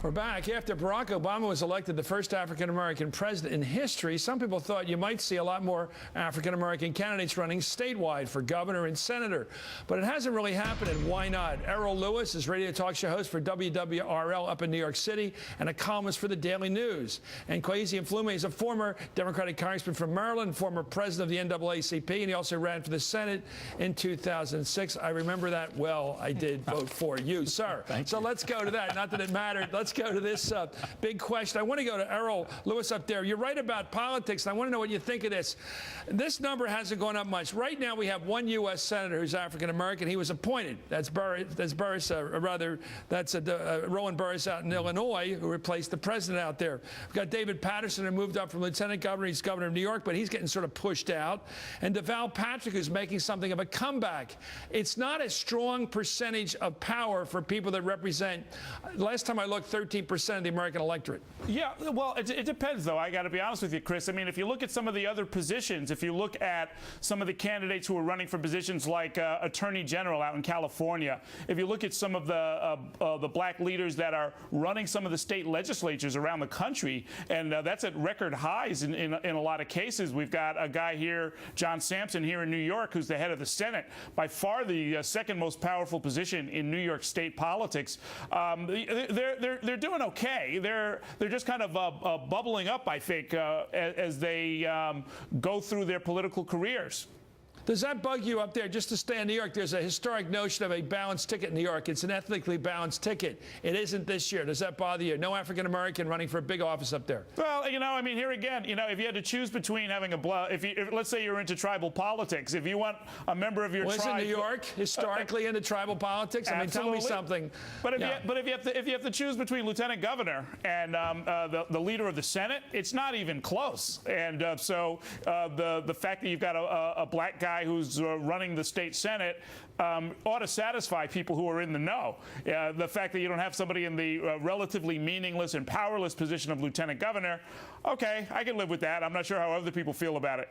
We're back. After Barack Obama was elected the first African-American president in history, some people thought you might see a lot more African-American candidates running statewide for governor and senator. But it hasn't really happened, and why not? Errol Lewis is radio talk show host for WWRL up in New York City and a columnist for the Daily News. And Kweisi Mfume is a former Democratic congressman from Maryland, former president of the NAACP, and he also ran for the Senate in 2006. I remember that well. I did vote for you, sir. So let's go to that. Not that it mattered. Let's go to this big question. I want to go to Errol Lewis up there. You're right about politics, and I want to know what you think of this. This number hasn't gone up much. Right now, we have one U.S. senator who's African-American. He was appointed. That's Roland Burris out in Illinois, who replaced the president out there. We've got David Patterson, who moved up from lieutenant governor. He's governor of New York, but he's getting sort of pushed out. And DeVal Patrick, who's making something of a comeback. It's not a strong percentage of power for people that represent, last time I looked, 13% of the American electorate. Yeah, well, it depends, though. I got to be honest with you, Chris. I mean, if you look at some of the other positions, if you look at some of the candidates who are running for positions like Attorney General out in California, if you look at some of the black leaders that are running some of the state legislatures around the country, and that's at record highs in a lot of cases. We've got a guy here, John Sampson, here in New York, who's the head of the Senate, by far the second most powerful position in New York state politics. They're doing okay. They're just kind of bubbling up, I think, as they go through their political careers. Does that bug you up there? Just to stay in New York, there's a historic notion of a balanced ticket in New York. It's an ethnically balanced ticket. It isn't this year. Does that bother you? No African-American running for a big office up there. Well, you know, I mean, here again, you know, if you had to choose between having if let's say you're into tribal politics, if you want a member of your tribe. Isn't New York historically into tribal politics? I mean, tell me something. But if you have to choose between lieutenant governor and the leader of the Senate, it's not even close. And so the fact that you've got a black guy who's running the state Senate ought to satisfy people who are in the know. The fact that you don't have somebody in the relatively meaningless and powerless position of lieutenant governor, okay, I can live with that. I'm not sure how other people feel about it.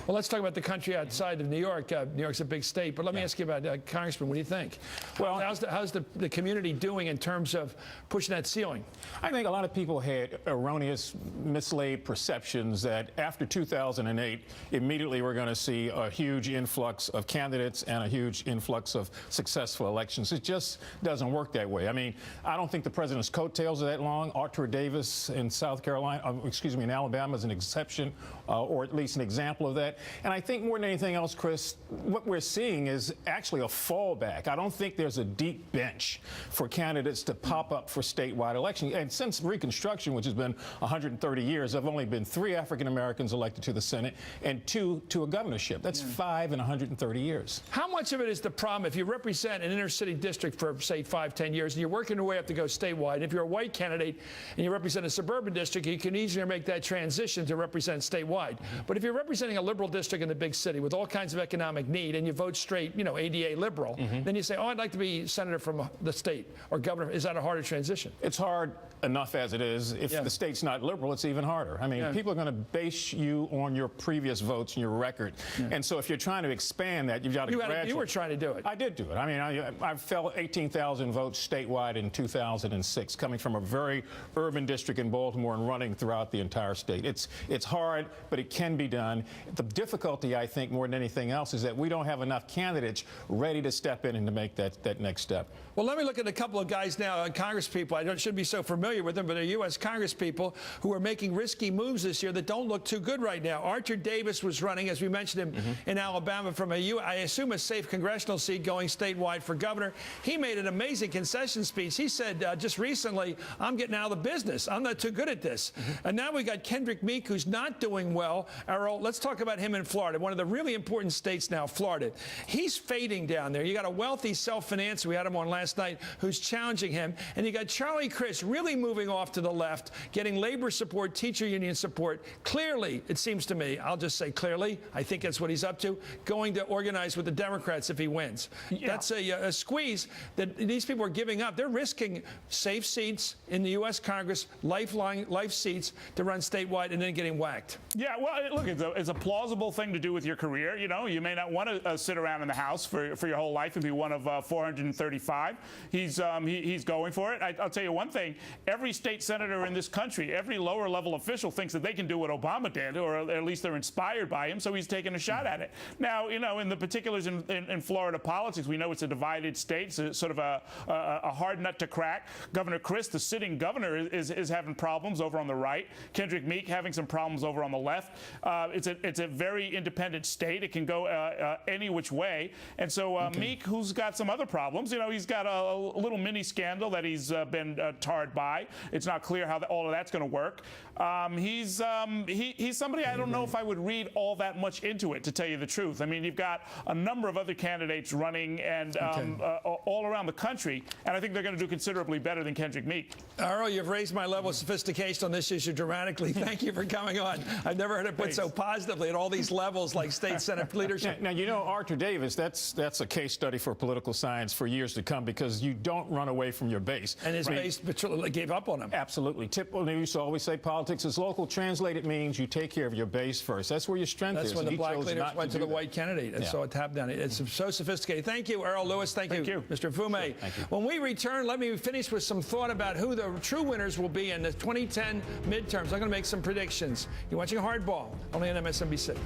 Well, let's talk about the country outside of New York. New York's a big state, but let me ask you about Congressman. What do you think? Well, how's the community doing in terms of pushing that ceiling? I think a lot of people had erroneous, mislaid perceptions that after 2008, immediately we're going to see a huge influx of candidates and a huge influx of successful elections. It just doesn't work that way. I mean, I don't think the president's coattails are that long. Artur Davis in South Carolina, in Alabama is an exception, or at least an example of that. And I think more than anything else, Chris, what we're seeing is actually a fallback. I don't think there's a deep bench for candidates to pop up for statewide elections. And since Reconstruction, which has been 130 years, there have only been 3 African Americans elected to the Senate and 2 to a governorship. That's 5 in 130 years. How much of it is the problem if you represent an inner city district for, say, 5, 10 years, and you're working your way up to go statewide? If you're a white candidate and you represent a suburban district, you can easier make that transition to represent statewide. But if you're representing a liberal district in the big city with all kinds of economic need and you vote straight, you know, ADA liberal, then you say, oh, I'd like to be senator from the state or governor. Is that a harder transition? It's hard enough as it is. If the state's not liberal, it's even harder. I mean, people are going to base you on your previous votes and your record. And so if you're trying to expand that, you've got to graduate. You were trying to do it. I did do it. I mean, I fell 18,000 votes statewide in 2006, coming from a very urban district in Baltimore and running throughout the entire state. It's hard, but it can be done. The difficulty, I think, more than anything else, is that we don't have enough candidates ready to step in and to make that next step. Well, let me look at a couple of guys now, Congress people. I shouldn't be so familiar with them, but they're U.S. Congress people who are making risky moves this year that don't look too good right now. Artur Davis was running, as we mentioned him, in Alabama from I assume a safe congressional seat going statewide for governor. He made an amazing concession speech. He said just recently, I'm getting out of the business. I'm not too good at this. And now we got Kendrick Meek, who's not doing well. Errol, let's talk about him in Florida, one of the really important states now, Florida. He's fading down there. You got a wealthy self-financer, we had him on last night, who's challenging him. And you got Charlie Crist really moving off to the left, getting labor support, teacher union support. Clearly, it seems to me, I'll just say clearly, I think that's what he's up to, going to organize with the Democrats if he wins. That's a squeeze that these people are giving up. They're risking safe seats in the U.S. Congress, life seats to run statewide and then getting whacked. Yeah, well, look, it's a plausible plausible thing to do with your career. You know, you may not want to sit around in the House for your whole life and be one of 435. He's going for it. I'll tell you one thing. Every state senator in this country, every lower level official thinks that they can do what Obama did, or at least they're inspired by him, so he's taking a shot at it. Now, you know, in the particulars in Florida politics, we know it's a divided state, so it's sort of a hard nut to crack. Governor Chris, the sitting governor, is having problems over on the right. Kendrick Meek having some problems over on the left. It's a very independent state. It can go any which way. And so Meek, who's got some other problems, you know, he's got a little mini scandal that he's been tarred by. It's not clear how all of that's going to work. He's somebody I don't know if I would read all that much into it, to tell you the truth. I mean, you've got a number of other candidates running and all around the country, and I think they're going to do considerably better than Kendrick Meek. Errol, you've raised my level of sophistication on this issue dramatically. Thank you for coming on. I've never heard it put so positively at all these levels, like state senate leadership. Now, you know, Artur Davis, that's a case study for political science for years to come, because you don't run away from your base. And his base gave up on him. Absolutely. Well, you used to always say politics is local. Translated means you take care of your base first. That's where your strength is. That's when the black leaders went to the white candidate and saw it tap down. It's so sophisticated. Thank you, Errol Lewis. Thank you, Mr. Mfume. Thank you. When we return, let me finish with some thought about who the true winners will be in the 2010 midterms. I'm going to make some predictions. You're watching Hardball, only on MSNBC.